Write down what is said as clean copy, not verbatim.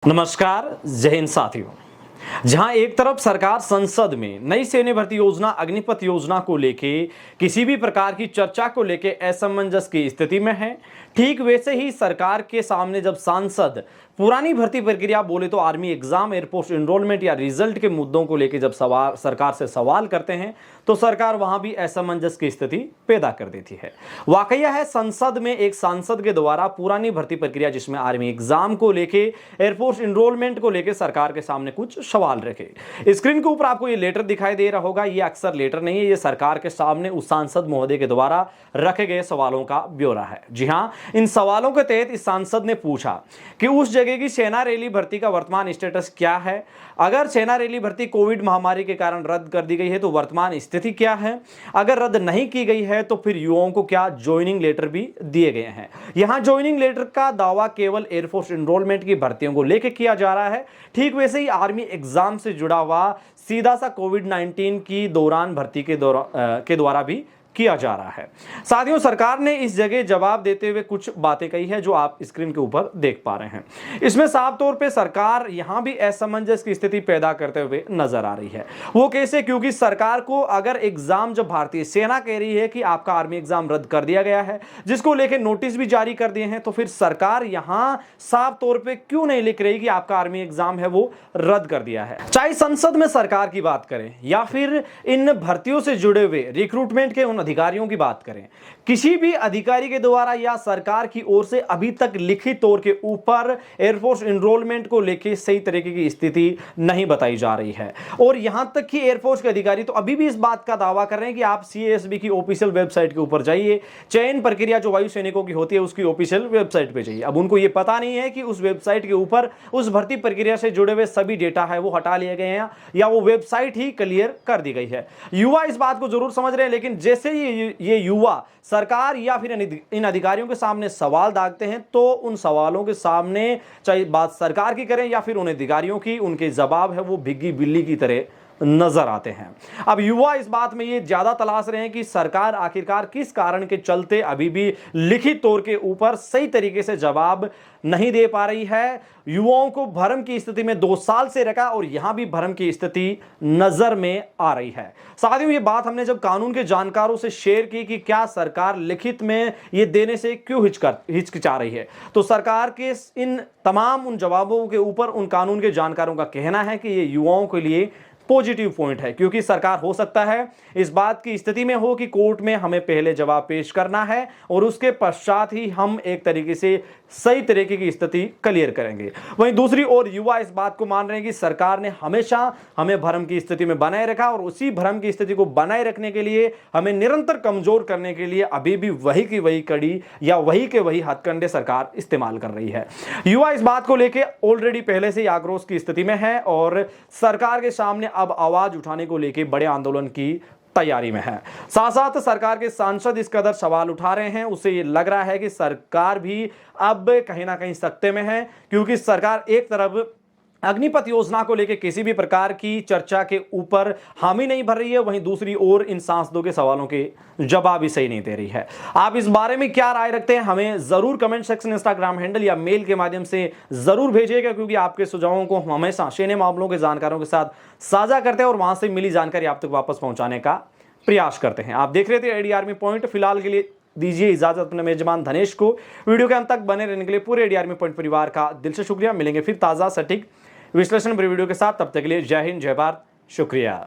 नमस्कार, जय हिंद साथियों। जहां एक तरफ सरकार संसद में नई सैन्य भर्ती योजना अग्निपथ योजना को लेके किसी भी प्रकार की चर्चा को लेके असमंजस की स्थिति में है, ठीक वैसे ही सरकार के सामने जब सांसद पुरानी भर्ती प्रक्रिया बोले तो आर्मी एग्जाम, एयरफोर्स एनरोलमेंट या रिजल्ट के मुद्दों को लेकर जब सरकार से सवाल करते हैं तो सरकार वहां भी असमंजस की स्थिति पैदा कर देती है। वाकया है, संसद में एक सांसद के द्वारा पुरानी भर्ती प्रक्रिया जिसमें आर्मी एग्जाम को लेके, एयरफोर्स एनरोलमेंट को लेकर सरकार के सामने कुछ सवाल रखे। स्क्रीन के ऊपर आपको ये लेटर दिखाई दे रहा होगा, ये अक्सर लेटर नहीं है, ये सरकार के सामने उस सांसद महोदय के द्वारा रखे गए सवालों का ब्यौरा है। जी हां, इन सवालों के तहत इस सांसद ने पूछा कि उस जगह की सेना रैली भर्ती का वर्तमान स्टेटस क्या है। अगर सेना रैली भर्ती कोविड महामारी के कारण रद्द कर दी गई है तो वर्तमान स्थिति क्या है। अगर रद्द नहीं की गई है तो फिर युवाओं को क्या ज्वाइनिंग लेटर भी दिए गए हैं। यहां ज्वाइनिंग लेटर का दावा केवल एयरफोर्स एनरोलमेंट की भर्तियों को लेकर किया जा रहा है। ठीक वैसे ही आर्मी एग्जाम से जुड़ा हुआ सीधा सा कोविड-19 की दौरान भर्ती के द्वारा भी किया जा रहा है। साथियों, सरकार ने इस जगह जवाब देते हुए कुछ बातें कही है जो आप स्क्रीन के ऊपर देख पा रहे हैं। इसमें साफ तौर पे सरकार यहां भी असमंजस की स्थिति पैदा करते हुए नजर आ रही है। वो कैसे? क्योंकि सरकार को अगर एग्जाम, जब भारतीय सेना कह रही है कि आपका आर्मी एग्जाम रद्द कर दिया गया है, जिसको लेकर नोटिस भी जारी कर दिए हैं, तो फिर सरकार यहां साफ तौर पर क्यों नहीं लिख रही कि आपका आर्मी एग्जाम है वो रद्द कर दिया है। चाहे संसद में सरकार की बात करें या फिर इन भर्तियों से जुड़े हुए रिक्रूटमेंट के अधिकारियों की बात करें, किसी भी अधिकारी के द्वारा या सरकार की ओर से अभी तक लिखित तौर के ऊपर एयरफोर्स एनरोलमेंट को लेकर सही तरीके की स्थिति नहीं बताई जा रही है। और यहां तक कि एयरफोर्स के अधिकारी तो अभी भी इस बात का दावा कर रहे हैं कि आप सीएसबी की ऑफिशियल वेबसाइट के ऊपर जाइए, चयन प्रक्रिया जो वायु सैनिकों की होती है उसकी ऑफिशियल वेबसाइट पे जाइए। अब उनको यह पता नहीं है कि उस वेबसाइट के ऊपर उस भर्ती प्रक्रिया से जुड़े हुए सभी डेटा है वो हटा लिए गए हैं या वो वेबसाइट ही क्लियर कर दी गई है। युवा इस बात को जरूर समझ रहे हैं, लेकिन जैसे ये युवा सरकार या फिर इन अधिकारियों के सामने सवाल दागते हैं तो उन सवालों के सामने, चाहे बात सरकार की करें या फिर उन अधिकारियों की, उनके जवाब है वो भिग्गी बिल्ली की तरह नजर आते हैं। अब युवा इस बात में ये ज्यादा तलाश रहे हैं कि सरकार आखिरकार किस कारण के चलते अभी भी लिखित तौर के ऊपर सही तरीके से जवाब नहीं दे पा रही है। युवाओं को भ्रम की स्थिति में 2 साल से रखा और यहां भी भ्रम की स्थिति नजर में आ रही है। साथियों, ये बात हमने जब कानून के जानकारों से शेयर की कि क्या सरकार लिखित में ये देने से क्यों हिचकिचा रही है, तो सरकार के इन तमाम उन जवाबों के ऊपर उन कानून के जानकारों का कहना है कि ये युवाओं के लिए पॉजिटिव पॉइंट है, क्योंकि सरकार हो सकता है इस बात की स्थिति में हो कि कोर्ट में हमें पहले जवाब पेश करना है और उसके पश्चात ही हम एक तरीके से सही तरीके की स्थिति क्लियर करेंगे। वहीं दूसरी ओर युवा इस बात को मान रहे हैं कि सरकार ने हमेशा हमें भ्रम की स्थिति में बनाए रखा और उसी भ्रम की स्थिति को बनाए रखने के लिए, हमें निरंतर कमजोर करने के लिए अभी भी वही की वही कड़ी या वही के वही हथकंडे सरकार इस्तेमाल कर रही है। युवा इस बात को लेकर ऑलरेडी पहले से ही आक्रोश की स्थिति में है और सरकार के सामने अब आवाज उठाने को लेकर बड़े आंदोलन की तैयारी में है। साथ साथ सरकार के सांसद इस कदर सवाल उठा रहे हैं, उससे ये लग रहा है कि सरकार भी अब कहीं ना कहीं सकते में है, क्योंकि सरकार एक तरफ अग्निपथ योजना को लेकर किसी भी प्रकार की चर्चा के ऊपर हामी नहीं भर रही है, वहीं दूसरी ओर इन सांसदों के सवालों के जवाब भी सही नहीं दे रही है। आप इस बारे में क्या राय रखते हैं, हमें जरूर कमेंट सेक्शन, इंस्टाग्राम हैंडल या मेल के माध्यम से जरूर भेजिएगा, क्योंकि आपके सुझावों को हम हमेशा सैन्य मामलों के जानकारों के साथ साझा करते हैं और वहां से मिली जानकारी आप तक वापस पहुंचाने का प्रयास करते हैं। आप देख रहे थे एडी आर्मी पॉइंट। फिलहाल के लिए दीजिए इजाजत अपने मेजबान धनेश को। वीडियो के अंत तक बने रहने के लिए पूरे एडी आर्मी पॉइंट परिवार का दिल से शुक्रिया। मिलेंगे फिर ताजा सटीक विश्लेषण भरे वीडियो के साथ, तब तक के लिए जय हिंद, जय भारत, शुक्रिया।